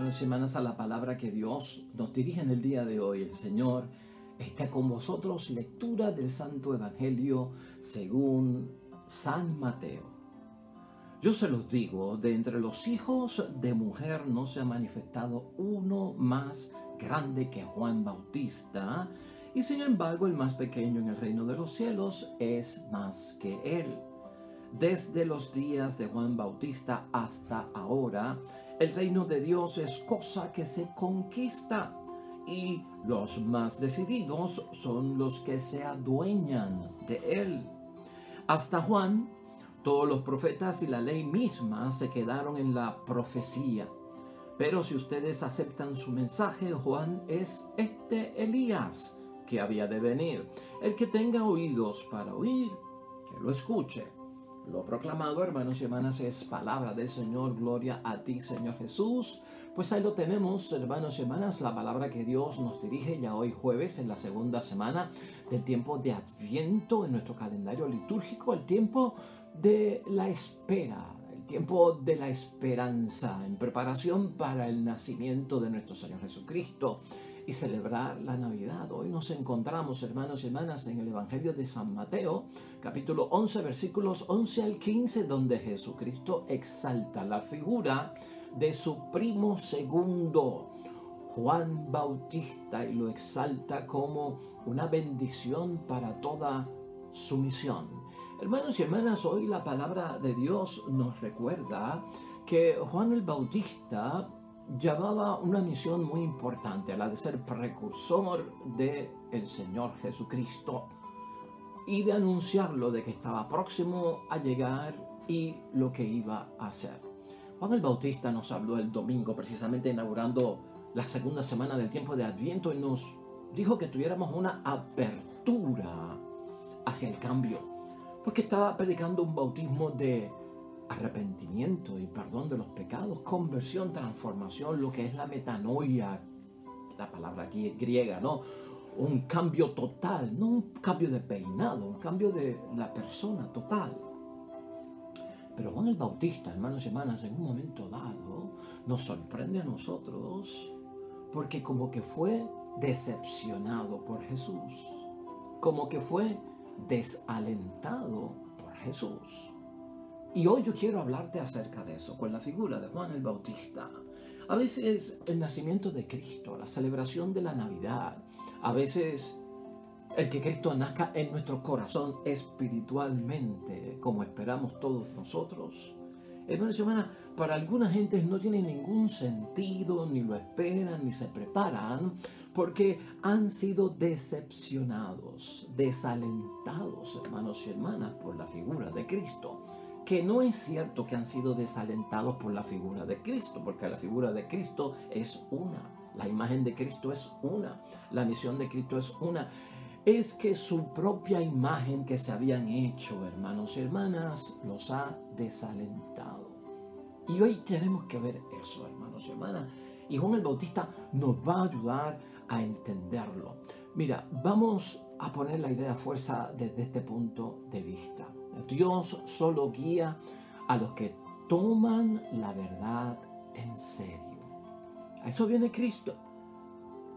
hermanos y hermanas, a la palabra que Dios nos dirige en el día de hoy. El Señor está con vosotros. Lectura del Santo Evangelio según San Mateo. Yo se los digo, de entre los hijos de mujer no se ha manifestado uno más grande que Juan Bautista, y sin embargo el más pequeño en el reino de los cielos es más que él. Desde los días de Juan Bautista hasta ahora, el reino de Dios es cosa que se conquista, y los más decididos son los que se adueñan de él. Hasta Juan, todos los profetas y la ley misma se quedaron en la profecía. Pero si ustedes aceptan su mensaje, Juan es Elías, que había de venir. El que tenga oídos para oír, que lo escuche. Lo proclamado, hermanos y hermanas, es palabra del Señor. Gloria a ti, Señor Jesús. Pues ahí lo tenemos, hermanos y hermanas, la palabra que Dios nos dirige ya hoy jueves, en la segunda semana del tiempo de Adviento en nuestro calendario litúrgico, el tiempo de la espera, el tiempo de la esperanza, en preparación para el nacimiento de nuestro Señor Jesucristo y celebrar la Navidad. Hoy nos encontramos, hermanos y hermanas, en el Evangelio de San Mateo, capítulo 11, versículos 11 al 15, donde Jesucristo exalta la figura de su primo segundo, Juan Bautista, y lo exalta como una bendición para toda su misión. Hermanos y hermanas, hoy la palabra de Dios nos recuerda que Juan el Bautista llevaba una misión muy importante, la de ser precursor del Señor Jesucristo y de anunciarlo, de que estaba próximo a llegar y lo que iba a hacer. Juan el Bautista nos habló el domingo, precisamente inaugurando la segunda semana del tiempo de Adviento, y nos dijo que tuviéramos una apertura hacia el cambio, porque estaba predicando un bautismo de arrepentimiento y perdón de los pecados, conversión, transformación, lo que es la metanoia, la palabra aquí griega, ¿no? Un cambio total, no un cambio de peinado, un cambio de la persona total. Pero Juan el Bautista, hermanos y hermanas, en un momento dado nos sorprende a nosotros porque como que fue decepcionado por Jesús, como que fue desalentado por Jesús. Y hoy yo quiero hablarte acerca de eso, con la figura de Juan el Bautista. A veces el nacimiento de Cristo, la celebración de la Navidad, a veces el que Cristo nazca en nuestro corazón espiritualmente, como esperamos todos nosotros. Hermanos y hermanas, para alguna gente no tiene ningún sentido, ni lo esperan, ni se preparan, porque han sido decepcionados, desalentados, hermanos y hermanas, por la figura de Cristo. Que no es cierto que han sido desalentados por la figura de Cristo, porque la figura de Cristo es una, la imagen de Cristo es una, la misión de Cristo es una. Es que su propia imagen que se habían hecho, hermanos y hermanas, los ha desalentado. Y hoy tenemos que ver eso, hermanos y hermanas. Y Juan el Bautista nos va a ayudar a entenderlo. Mira, vamos a poner la idea a fuerza desde este punto de vista. Dios solo guía a los que toman la verdad en serio. A eso viene Cristo.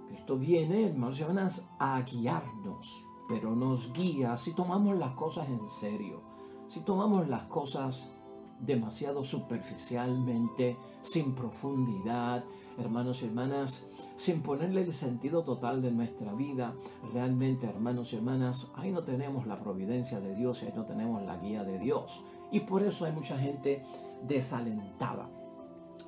Cristo viene, hermanos y hermanas, a guiarnos, pero nos guía si tomamos las cosas en serio, si tomamos las cosas demasiado superficialmente, sin profundidad, hermanos y hermanas, sin ponerle el sentido total de nuestra vida. Realmente, hermanos y hermanas, ahí no tenemos la providencia de Dios y ahí no tenemos la guía de Dios. Y por eso hay mucha gente desalentada.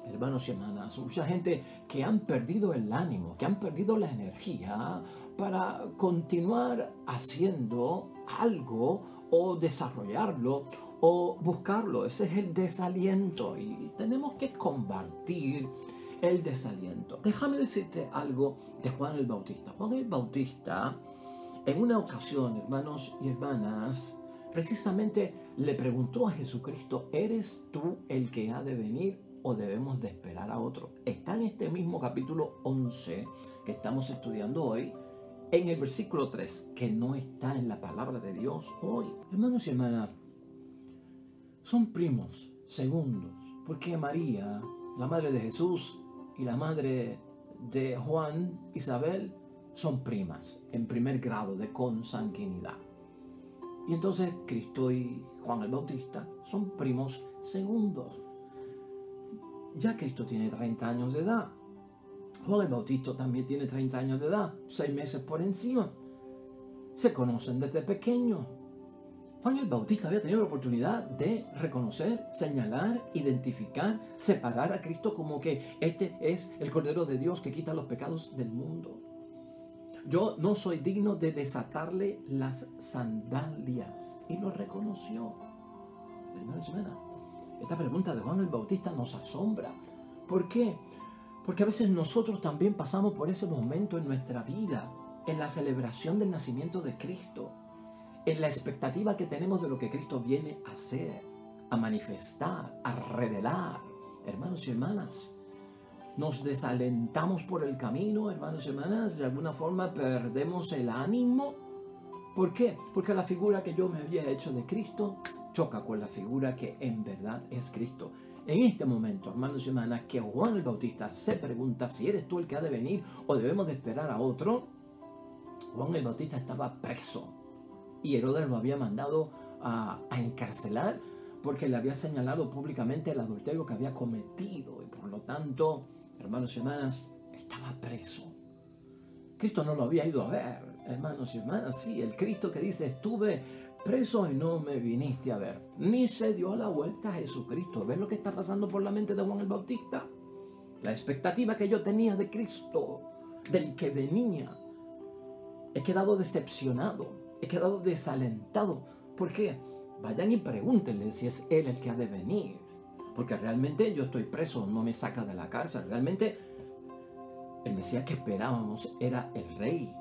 Hermanos y hermanas, mucha gente que han perdido el ánimo, que han perdido la energía para continuar haciendo algo o desarrollarlo o buscarlo. Ese es el desaliento y tenemos que combatir el desaliento. Déjame decirte algo de Juan el Bautista. Juan el Bautista, en una ocasión, hermanos y hermanas, precisamente le preguntó a Jesucristo: ¿eres tú el que ha de venir o debemos de esperar a otro? Está en este mismo capítulo 11 que estamos estudiando hoy, en el versículo 3, que no está en la palabra de Dios hoy. Hermanos y hermanas, son primos, segundos, porque María, la madre de Jesús, y la madre de Juan, Isabel, son primas en primer grado de consanguinidad. Y entonces Cristo y Juan el Bautista son primos segundos. Ya Cristo tiene 30 años de edad. Juan el Bautista también tiene 30 años de edad, 6 meses por encima. Se conocen desde pequeños. Juan el Bautista había tenido la oportunidad de reconocer, señalar, identificar, separar a Cristo como que este es el Cordero de Dios que quita los pecados del mundo. Yo no soy digno de desatarle las sandalias. Y lo reconoció. Hermanos y hermanas, esta pregunta de Juan el Bautista nos asombra. ¿Por qué? Porque a veces nosotros también pasamos por ese momento en nuestra vida, en la celebración del nacimiento de Cristo, en la expectativa que tenemos de lo que Cristo viene a hacer, a manifestar, a revelar. Hermanos y hermanas, nos desalentamos por el camino, hermanos y hermanas, de alguna forma perdemos el ánimo. ¿Por qué? Porque la figura que yo me había hecho de Cristo choca con la figura que en verdad es Cristo. En este momento, hermanos y hermanas, que Juan el Bautista se pregunta si eres tú el que ha de venir o debemos de esperar a otro, Juan el Bautista estaba preso y Herodes lo había mandado a encarcelar porque le había señalado públicamente el adulterio que había cometido y por lo tanto, hermanos y hermanas, estaba preso. Cristo no lo había ido a ver, hermanos y hermanas, sí, el Cristo que dice estuve preso y no me viniste a ver, ni se dio la vuelta a Jesucristo. ¿Ves lo que está pasando por la mente de Juan el Bautista? La expectativa que yo tenía de Cristo, del que venía, he quedado decepcionado, he quedado desalentado. ¿Por qué? Vayan y pregúntenle si es Él el que ha de venir, porque realmente yo estoy preso, no me saca de la cárcel. Realmente el Mesías que esperábamos era el Rey.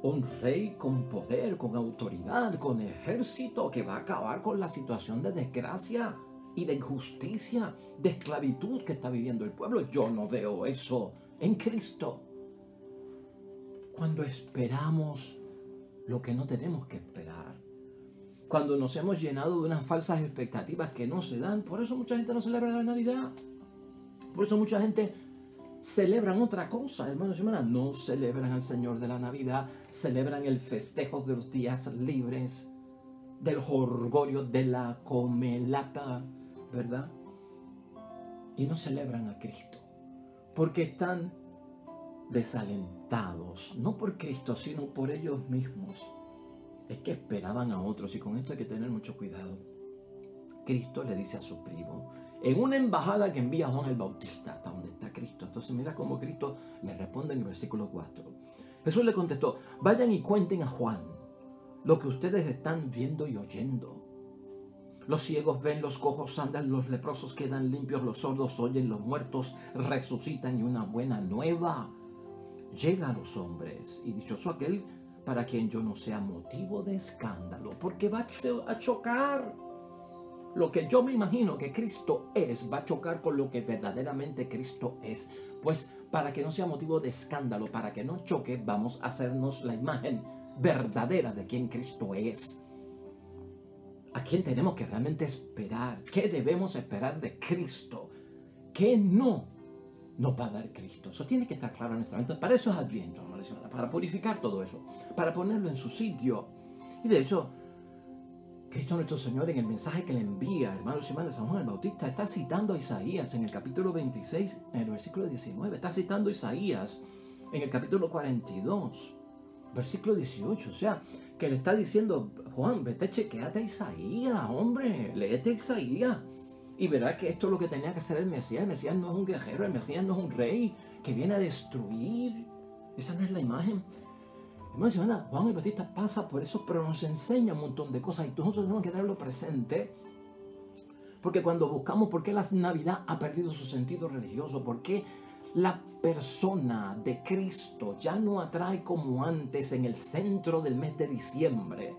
Un rey con poder, con autoridad, con ejército que va a acabar con la situación de desgracia y de injusticia, de esclavitud que está viviendo el pueblo. Yo no veo eso en Cristo. Cuando esperamos lo que no tenemos que esperar, cuando nos hemos llenado de unas falsas expectativas que no se dan, por eso mucha gente no celebra la Navidad. Por eso mucha gente celebran otra cosa, hermanos y hermanas. No celebran al Señor de la Navidad, celebran el festejo de los días libres, del jolgorio, de la comelata, ¿verdad? Y no celebran a Cristo, porque están desalentados, no por Cristo, sino por ellos mismos. Es que esperaban a otros, y con esto hay que tener mucho cuidado. Cristo le dice a su primo, en una embajada que envía Juan el Bautista, hasta donde está Cristo. Entonces mira cómo Cristo le responde en el versículo 4. Jesús le contestó, vayan y cuenten a Juan lo que ustedes están viendo y oyendo. Los ciegos ven, los cojos andan, los leprosos quedan limpios, los sordos oyen, los muertos resucitan y una buena nueva llega a los hombres. Y dichoso aquel para quien yo no sea motivo de escándalo, porque va a chocar. Lo que yo me imagino que Cristo es, va a chocar con lo que verdaderamente Cristo es. Pues para que no sea motivo de escándalo, para que no choque, vamos a hacernos la imagen verdadera de quien Cristo es. ¿A quién tenemos que realmente esperar? ¿Qué debemos esperar de Cristo? ¿Qué no nos va a dar Cristo? Eso tiene que estar claro en nuestra mente. Para eso es Adviento, para purificar todo eso, para ponerlo en su sitio. Y de hecho, Cristo nuestro Señor en el mensaje que le envía, hermanos y hermanas, a Juan el Bautista, está citando a Isaías en el capítulo 26, en el versículo 19. Está citando a Isaías en el capítulo 42, versículo 18. O sea, que le está diciendo, Juan, vete, chequéate a Isaías, hombre, léete a Isaías. Y verás que esto es lo que tenía que hacer el Mesías. El Mesías no es un guerrero, el Mesías no es un rey que viene a destruir. Esa no es la imagen. Hermanos y hermanas, Juan el Bautista pasa por eso, pero nos enseña un montón de cosas y nosotros tenemos que tenerlo presente. Porque cuando buscamos por qué la Navidad ha perdido su sentido religioso, por qué la persona de Cristo ya no atrae como antes en el centro del mes de diciembre,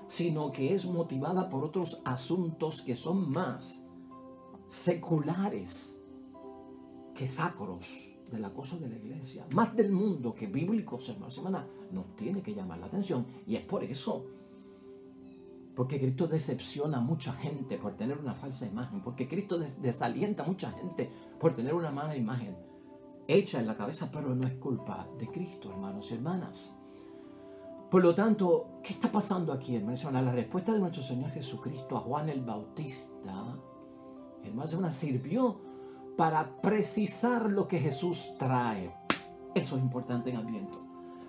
sino que es motivada por otros asuntos que son más seculares que sacros de la cosa de la iglesia, más del mundo que bíblicos, hermanos y hermanas, nos tiene que llamar la atención. Y es por eso, porque Cristo decepciona a mucha gente por tener una falsa imagen, porque Cristo desalienta a mucha gente por tener una mala imagen. hecha en la cabeza, pero no es culpa de Cristo, hermanos y hermanas. Por lo tanto, ¿qué está pasando aquí, hermanos y hermanas? La respuesta de nuestro Señor Jesucristo a Juan el Bautista, hermanos y hermanas, sirvió para precisar lo que Jesús trae. Eso es importante en Adviento.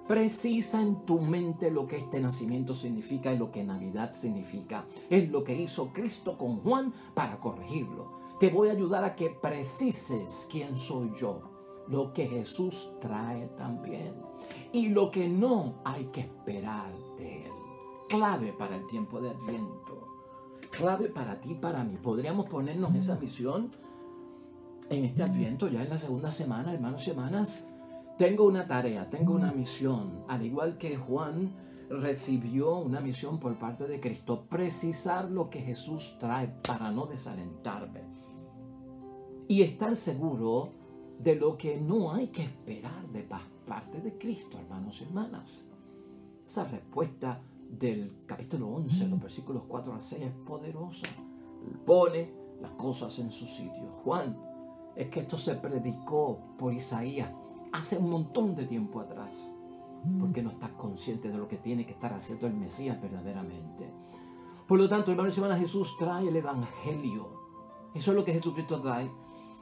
Precisa en tu mente lo que este nacimiento significa y lo que Navidad significa. Es lo que hizo Cristo con Juan para corregirlo. Te voy a ayudar a que precises quién soy yo, lo que Jesús trae también y lo que no hay que esperar de Él. Clave para el tiempo de Adviento, clave para ti, para mí. Podríamos ponernos esa misión en este Adviento, ya en la segunda semana, hermanos y hermanas. Tengo una tarea, tengo una misión, al igual que Juan recibió una misión por parte de Cristo, precisar lo que Jesús trae para no desalentarme y estar seguro de lo que no hay que esperar de parte de Cristo, hermanos y hermanas. Esa respuesta del capítulo 11, los versículos 4 al 6 es poderosa. Pone las cosas en su sitio. Juan, es que esto se predicó por Isaías hace un montón de tiempo atrás, porque no estás consciente de lo que tiene que estar haciendo el Mesías verdaderamente. Por lo tanto, hermanos y hermanas, Jesús trae el Evangelio. Eso es lo que Jesucristo trae.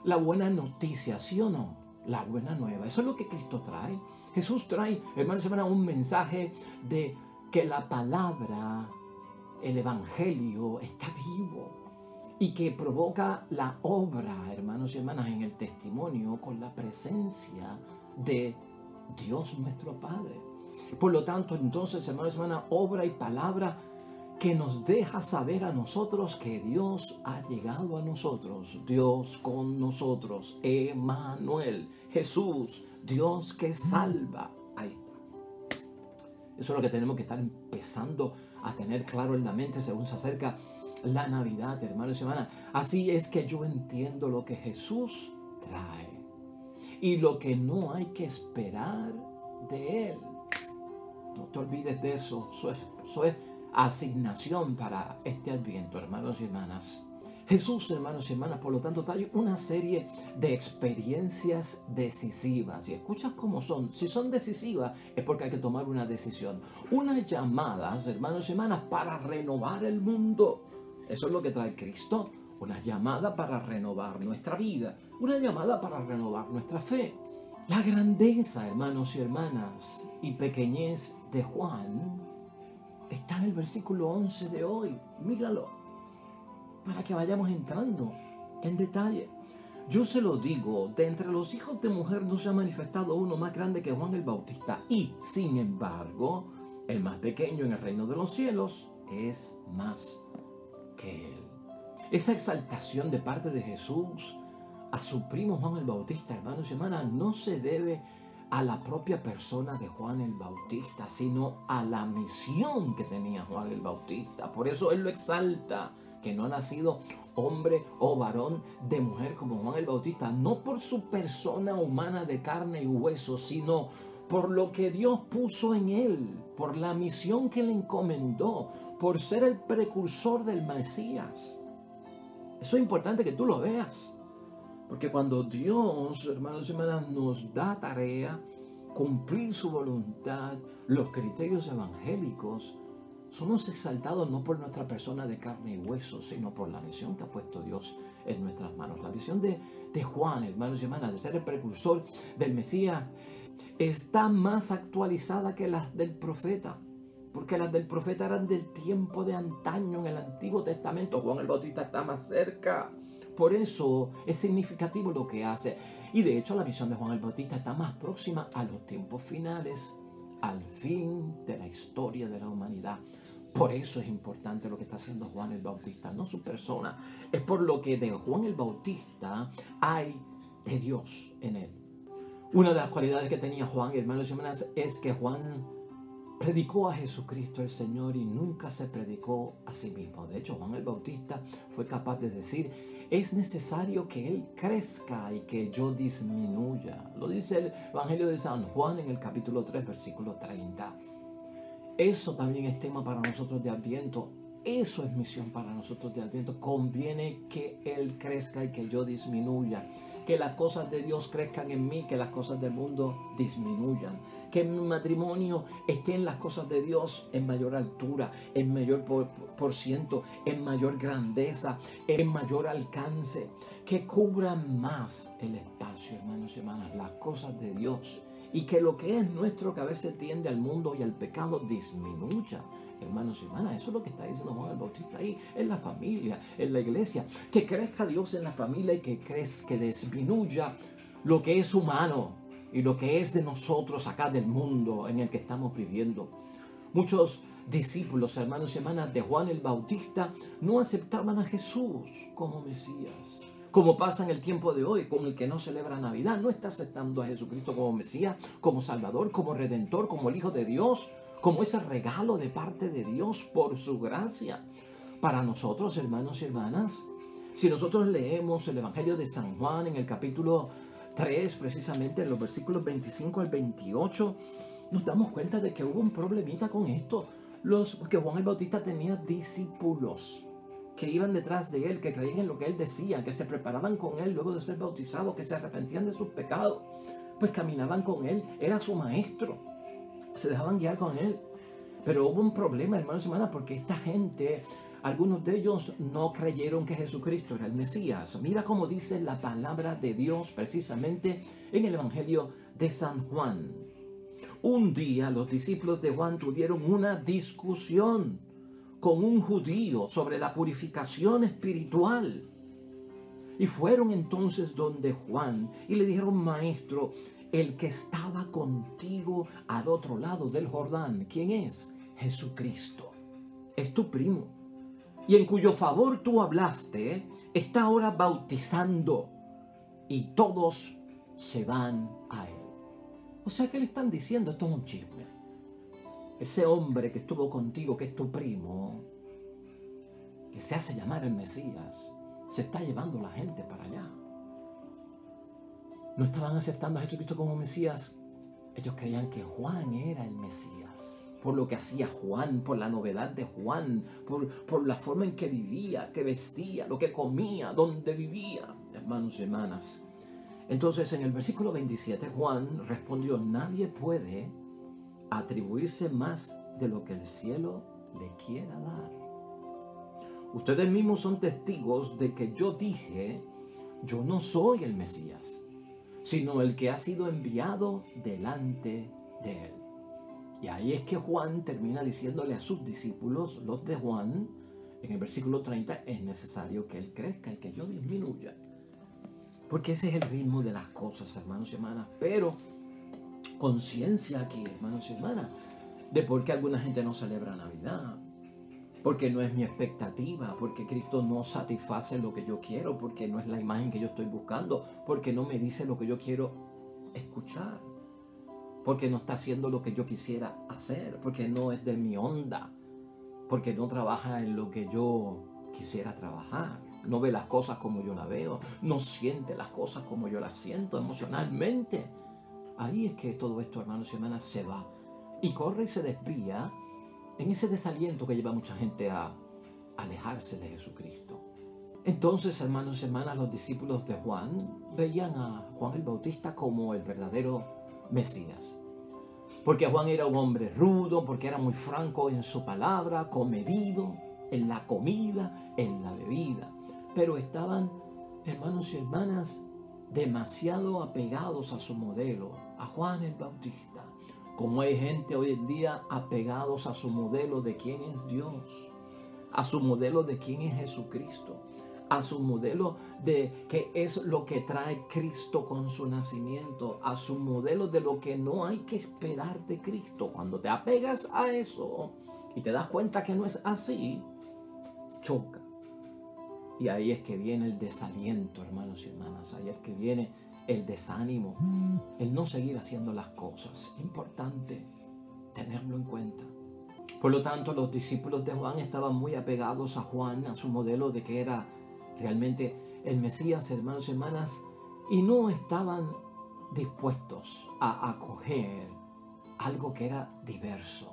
La buena noticia, ¿sí o no? La buena nueva. Eso es lo que Cristo trae. Jesús trae, hermanos y hermanas, un mensaje de que la palabra, el Evangelio, está vivo y que provoca la obra, hermanos y hermanas, en el testimonio con la presencia de Dios nuestro Padre. Por lo tanto, entonces, hermanos y hermanas, obra y palabra que nos deja saber a nosotros que Dios ha llegado a nosotros, Dios con nosotros, Emmanuel, Jesús, Dios que salva. Ahí está. Eso es lo que tenemos que estar empezando a tener claro en la mente según se acerca la Navidad, hermanos y hermanas. Así es que yo entiendo lo que Jesús trae y lo que no hay que esperar de Él. No te olvides de eso. Eso es asignación para este Adviento, hermanos y hermanas. Jesús, hermanos y hermanas, por lo tanto, trae una serie de experiencias decisivas. Y escuchas cómo son. Si son decisivas, es porque hay que tomar una decisión. Unas llamadas, hermanos y hermanas, para renovar el mundo. Eso es lo que trae Cristo. Una llamada para renovar nuestra vida. Una llamada para renovar nuestra fe. La grandeza, hermanos y hermanas, y pequeñez de Juan está en el versículo 11 de hoy. Míralo, para que vayamos entrando en detalle. Yo se lo digo, de entre los hijos de mujer no se ha manifestado uno más grande que Juan el Bautista. Y, sin embargo, el más pequeño en el reino de los cielos es más que él. Esa exaltación de parte de Jesús a su primo Juan el Bautista, hermanos y hermanas, no se debe a la propia persona de Juan el Bautista, sino a la misión que tenía Juan el Bautista. Por eso él lo exalta, que no ha nacido hombre o varón de mujer como Juan el Bautista, no por su persona humana de carne y hueso, sino por lo que Dios puso en él, por la misión que le encomendó, por ser el precursor del Mesías. Eso es importante que tú lo veas. Porque cuando Dios, hermanos y hermanas, nos da tarea, cumplir su voluntad, los criterios evangélicos, somos exaltados no por nuestra persona de carne y hueso, sino por la misión que ha puesto Dios en nuestras manos. La visión de Juan, hermanos y hermanas, de ser el precursor del Mesías, está más actualizada que las del profeta. Porque las del profeta eran del tiempo de antaño en el Antiguo Testamento. Juan el Bautista está más cerca. Por eso es significativo lo que hace. Y de hecho la visión de Juan el Bautista está más próxima a los tiempos finales, al fin de la historia de la humanidad. Por eso es importante lo que está haciendo Juan el Bautista, no su persona. Es por lo que de Juan el Bautista hay de Dios en él. Una de las cualidades que tenía Juan, hermanos y hermanas, es que Juan predicó a Jesucristo el Señor y nunca se predicó a sí mismo. De hecho, Juan el Bautista fue capaz de decir: es necesario que Él crezca y que yo disminuya. Lo dice el Evangelio de San Juan en el capítulo 3, versículo 30. Eso también es tema para nosotros de Adviento. Eso es misión para nosotros de Adviento. Conviene que Él crezca y que yo disminuya. que las cosas de Dios crezcan en mí, que las cosas del mundo disminuyan. Que mi matrimonio esté en las cosas de Dios en mayor altura, en mayor por ciento, en mayor grandeza, en mayor alcance. Que cubran más el espacio, hermanos y hermanas, las cosas de Dios. Y que lo que es nuestro, que a veces tiende al mundo y al pecado, disminuya. Hermanos y hermanas, eso es lo que está diciendo Juan el Bautista ahí, en la familia, en la iglesia. Que crezca Dios en la familia y que disminuya lo que es humano y lo que es de nosotros acá del mundo en el que estamos viviendo. Muchos discípulos, hermanos y hermanas, de Juan el Bautista no aceptaban a Jesús como Mesías. Como pasa en el tiempo de hoy, con el que no celebra Navidad, no está aceptando a Jesucristo como Mesías, como Salvador, como Redentor, como el Hijo de Dios, como ese regalo de parte de Dios por su gracia. Para nosotros, hermanos y hermanas, si nosotros leemos el Evangelio de San Juan en el capítulo 3, precisamente en los versículos 25 al 28, nos damos cuenta de que hubo un problemita con esto. Porque Juan el Bautista tenía discípulos que iban detrás de él, que creían en lo que él decía, que se preparaban con él luego de ser bautizados, que se arrepentían de sus pecados, pues caminaban con él, era su maestro, se dejaban guiar con él. Pero hubo un problema, hermanos y hermanas, porque esta gente, algunos de ellos no creyeron que Jesucristo era el Mesías. Mira cómo dice la palabra de Dios precisamente en el Evangelio de San Juan. Un día los discípulos de Juan tuvieron una discusión con un judío sobre la purificación espiritual. Y fueron entonces donde Juan y le dijeron: Maestro, el que estaba contigo al otro lado del Jordán, ¿quién es? Jesucristo. Es tu primo, y en cuyo favor tú hablaste, está ahora bautizando, y todos se van a él. O sea, ¿qué le están diciendo? Esto es un chisme. Ese hombre que estuvo contigo, que es tu primo, que se hace llamar el Mesías, se está llevando la gente para allá. No estaban aceptando a Jesucristo como Mesías. Ellos creían que Juan era el Mesías, por lo que hacía Juan, por la novedad de Juan, por la forma en que vivía, que vestía, lo que comía, dónde vivía, hermanos y hermanas. Entonces, en el versículo 27, Juan respondió: nadie puede atribuirse más de lo que el cielo le quiera dar. Ustedes mismos son testigos de que yo dije: yo no soy el Mesías, sino el que ha sido enviado delante de él. Y ahí es que Juan termina diciéndole a sus discípulos, los de Juan, en el versículo 30, es necesario que él crezca y que yo disminuya. Porque ese es el ritmo de las cosas, hermanos y hermanas. Pero conciencia aquí, hermanos y hermanas, de por qué alguna gente no celebra Navidad. Porque no es mi expectativa, porque Cristo no satisface lo que yo quiero, porque no es la imagen que yo estoy buscando, porque no me dice lo que yo quiero escuchar, porque no está haciendo lo que yo quisiera hacer, porque no es de mi onda, porque no trabaja en lo que yo quisiera trabajar, no ve las cosas como yo las veo, no siente las cosas como yo las siento emocionalmente. Ahí es que todo esto, hermanos y hermanas, se va y corre y se desvía en ese desaliento que lleva a mucha gente a alejarse de Jesucristo. Entonces, hermanos y hermanas, los discípulos de Juan veían a Juan el Bautista como el verdadero Mesías. Porque Juan era un hombre rudo, porque era muy franco en su palabra, comedido en la comida, en la bebida. Pero estaban, hermanos y hermanas, demasiado apegados a su modelo, a Juan el Bautista. Como hay gente hoy en día apegados a su modelo de quién es Dios, a su modelo de quién es Jesucristo, a su modelo de qué es lo que trae Cristo con su nacimiento, a su modelo de lo que no hay que esperar de Cristo. Cuando te apegas a eso y te das cuenta que no es así, choca. Y ahí es que viene el desaliento, hermanos y hermanas. Ahí es que viene el desánimo, el no seguir haciendo las cosas. Importante tenerlo en cuenta. Por lo tanto, los discípulos de Juan estaban muy apegados a Juan, a su modelo de que era realmente el Mesías, hermanos y hermanas, y no estaban dispuestos a acoger algo que era diverso,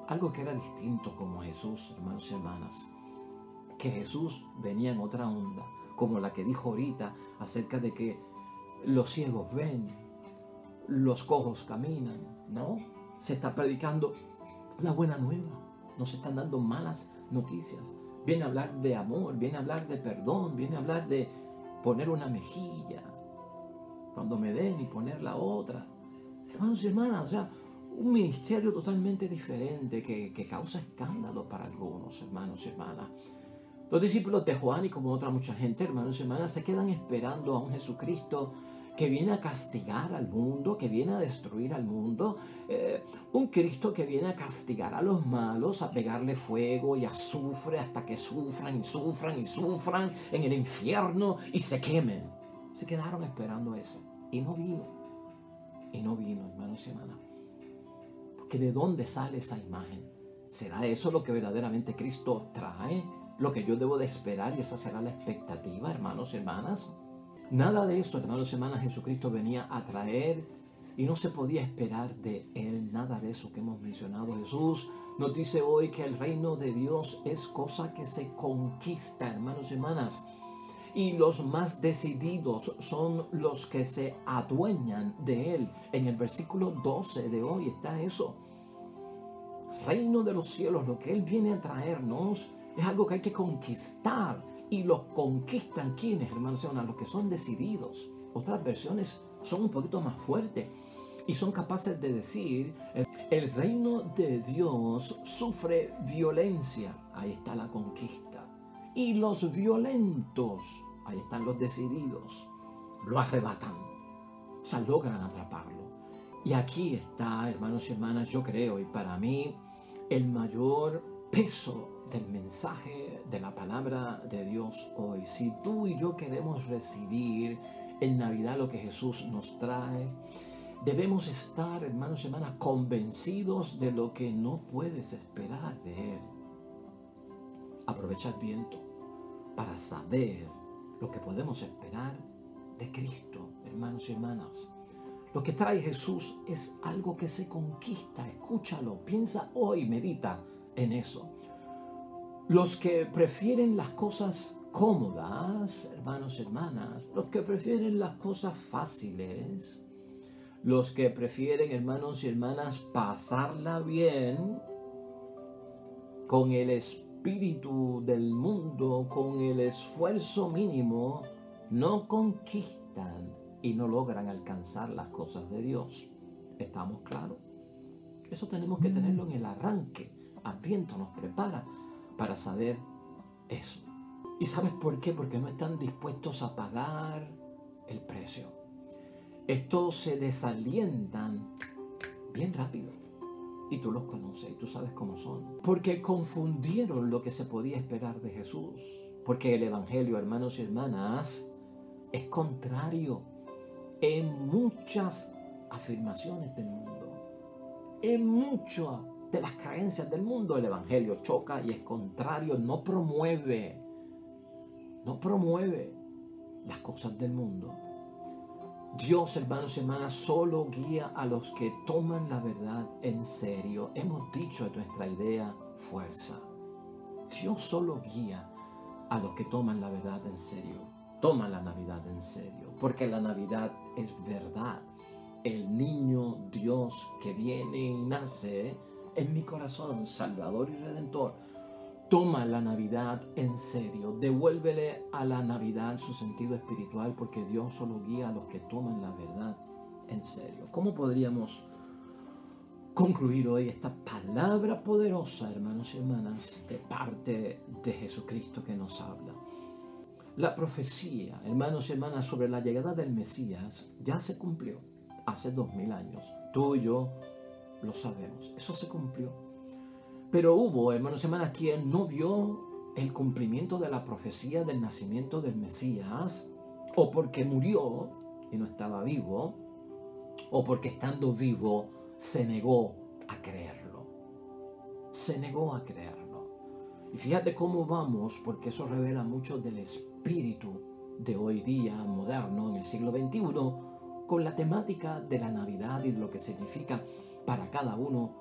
algo que era distinto como Jesús, hermanos y hermanas. Que Jesús venía en otra onda, como la que dijo ahorita acerca de que los ciegos ven, los cojos caminan, ¿no? Se está predicando la buena nueva, no se están dando malas noticias. Viene a hablar de amor, viene a hablar de perdón, viene a hablar de poner una mejilla cuando me den y poner la otra. Hermanos y hermanas, o sea, un ministerio totalmente diferente que causa escándalo para algunos, hermanos y hermanas. Los discípulos de Juan y como otra mucha gente, hermanos y hermanas, se quedan esperando a un Jesucristo que viene a castigar al mundo, que viene a destruir al mundo, un Cristo que viene a castigar a los malos, a pegarle fuego y azufre hasta que sufran y sufran y sufran en el infierno y se quemen. Se quedaron esperando eso y no vino, hermanos y hermanas. Porque ¿de dónde sale esa imagen? ¿Será eso lo que verdaderamente Cristo trae? ¿Lo que yo debo de esperar y esa será la expectativa, hermanos y hermanas? Nada de esto, hermanos y hermanas, Jesucristo venía a traer y no se podía esperar de Él nada de eso que hemos mencionado. Jesús nos dice hoy que el reino de Dios es cosa que se conquista, hermanos y hermanas. Y los más decididos son los que se adueñan de Él. En el versículo 12 de hoy está eso. Reino de los cielos, lo que Él viene a traernos es algo que hay que conquistar. Y los conquistan, ¿quiénes, hermanos y hermanas? Los que son decididos. Otras versiones son un poquito más fuertes y son capaces de decir, el reino de Dios sufre violencia. Ahí está la conquista. Y los violentos, ahí están los decididos, lo arrebatan. O sea, logran atraparlo. Y aquí está, hermanos y hermanas, yo creo, y para mí, el mayor peso del mensaje de la palabra de Dios hoy. Si tú y yo queremos recibir en Navidad lo que Jesús nos trae, debemos estar, hermanos y hermanas, convencidos de lo que no puedes esperar de Él. Aprovecha el viento para saber lo que podemos esperar de Cristo, hermanos y hermanas. Lo que trae Jesús es algo que se conquista. Escúchalo, piensa hoy, medita en eso. Los que prefieren las cosas cómodas, hermanos y hermanas, los que prefieren las cosas fáciles, los que prefieren, hermanos y hermanas, pasarla bien con el espíritu del mundo, con el esfuerzo mínimo, no conquistan y no logran alcanzar las cosas de Dios. ¿Estamos claros? Eso tenemos que tenerlo en el arranque. Adviento nos prepara para saber eso. ¿Y sabes por qué? Porque no están dispuestos a pagar el precio. Estos se desalientan bien rápido. Y tú los conoces y tú sabes cómo son. Porque confundieron lo que se podía esperar de Jesús. Porque el Evangelio, hermanos y hermanas, es contrario en muchas afirmaciones del mundo. En muchas de las creencias del mundo, el Evangelio choca y es contrario, no promueve las cosas del mundo. Dios, hermanos y hermanas, solo guía a los que toman la verdad en serio. Hemos dicho en nuestra idea fuerza. Dios solo guía a los que toman la verdad en serio. Toman la Navidad en serio, porque la Navidad es verdad. El niño Dios que viene y nace en mi corazón, Salvador y Redentor, toma la Navidad en serio. Devuélvele a la Navidad su sentido espiritual, porque Dios solo guía a los que toman la verdad en serio. ¿Cómo podríamos concluir hoy esta palabra poderosa, hermanos y hermanas, de parte de Jesucristo que nos habla? La profecía, hermanos y hermanas, sobre la llegada del Mesías ya se cumplió hace 2000 años. Tú y yo lo sabemos, eso se cumplió. Pero hubo, hermanos y hermanas, quien no vio el cumplimiento de la profecía del nacimiento del Mesías, o porque murió y no estaba vivo, o porque estando vivo se negó a creerlo. Se negó a creerlo. Y fíjate cómo vamos, porque eso revela mucho del espíritu de hoy día moderno, en el siglo XXI, con la temática de la Navidad y de lo que significa para cada uno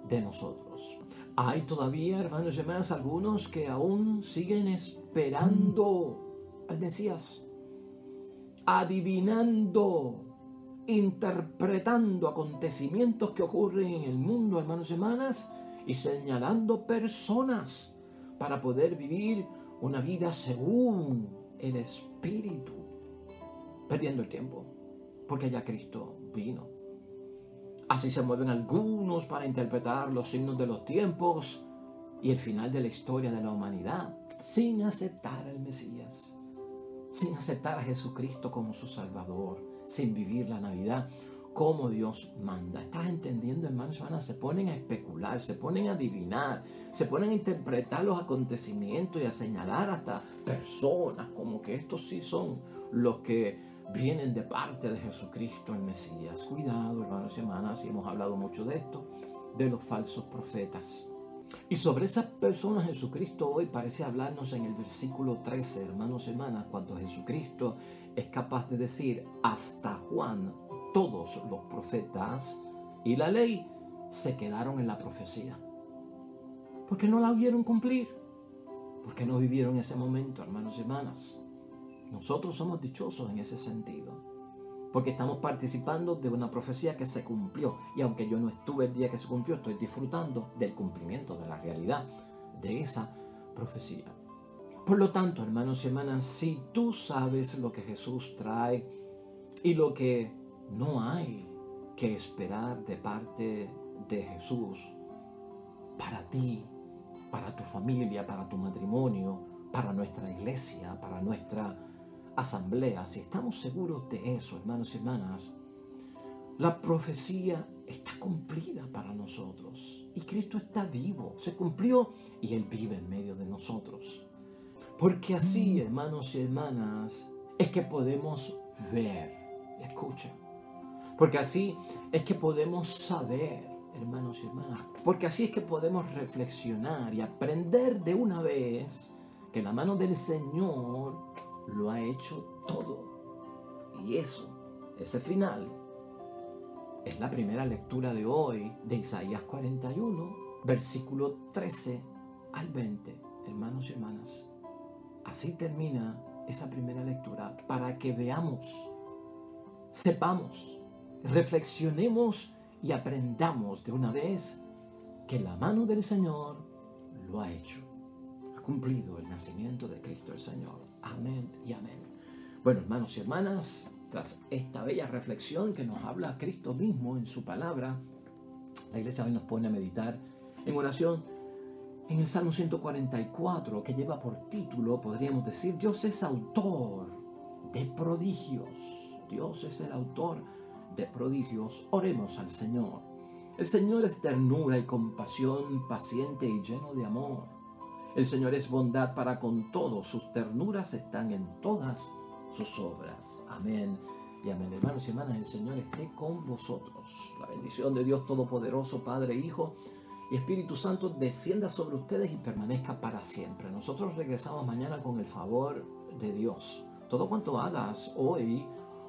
de nosotros. Hay todavía, hermanos y hermanas, algunos que aún siguen esperando al Mesías. adivinando, interpretando acontecimientos que ocurren en el mundo, hermanos y hermanas, y señalando personas para poder vivir una vida según el Espíritu, perdiendo el tiempo, porque ya Cristo vino. Así se mueven algunos para interpretar los signos de los tiempos y el final de la historia de la humanidad, sin aceptar al Mesías, sin aceptar a Jesucristo como su Salvador, sin vivir la Navidad como Dios manda. ¿Estás entendiendo, hermanos y hermanas? Se ponen a especular, se ponen a adivinar, se ponen a interpretar los acontecimientos y a señalar hasta personas como que estos sí son los que vienen de parte de Jesucristo el Mesías. Cuidado, hermanos y hermanas, y hemos hablado mucho de esto, de los falsos profetas. Y sobre esas personas Jesucristo hoy parece hablarnos en el versículo 13, hermanos y hermanas, cuando Jesucristo es capaz de decir: hasta Juan, todos los profetas y la ley se quedaron en la profecía. Porque no la vieron cumplir, porque no vivieron ese momento, hermanos y hermanas. Nosotros somos dichosos en ese sentido, porque estamos participando de una profecía que se cumplió. Y aunque yo no estuve el día que se cumplió, estoy disfrutando del cumplimiento, de la realidad de esa profecía. Por lo tanto, hermanos y hermanas, si tú sabes lo que Jesús trae y lo que no hay que esperar de parte de Jesús para ti, para tu familia, para tu matrimonio, para nuestra iglesia, para nuestra asamblea, si estamos seguros de eso, hermanos y hermanas, la profecía está cumplida para nosotros y Cristo está vivo, se cumplió y Él vive en medio de nosotros. Porque así, hermanos y hermanas, es que podemos ver, escucha, porque así es que podemos saber, hermanos y hermanas, porque así es que podemos reflexionar y aprender de una vez que la mano del Señor lo ha hecho todo. Y eso, ese final, es la primera lectura de hoy de Isaías 41, versículo 13 al 20, hermanos y hermanas. Así termina esa primera lectura para que veamos, sepamos, reflexionemos y aprendamos de una vez que la mano del Señor lo ha hecho. Ha cumplido el nacimiento de Cristo el Señor. Amén y amén. Bueno, hermanos y hermanas, tras esta bella reflexión que nos habla Cristo mismo en su palabra, la iglesia hoy nos pone a meditar en oración en el Salmo 144, que lleva por título, podríamos decir, Dios es autor de prodigios. Dios es el autor de prodigios. Oremos al Señor. El Señor es ternura y compasión, paciente y lleno de amor. El Señor es bondad para con todos, sus ternuras están en todas sus obras. Amén y amén. Hermanos y hermanas, el Señor esté con vosotros. La bendición de Dios Todopoderoso, Padre, Hijo y Espíritu Santo, descienda sobre ustedes y permanezca para siempre. Nosotros regresamos mañana con el favor de Dios. Todo cuanto hagas hoy,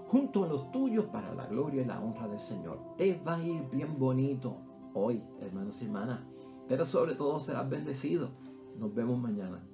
junto a los tuyos, para la gloria y la honra del Señor. Te va a ir bien bonito hoy, hermanos y hermanas, pero sobre todo serás bendecido. Nos vemos mañana.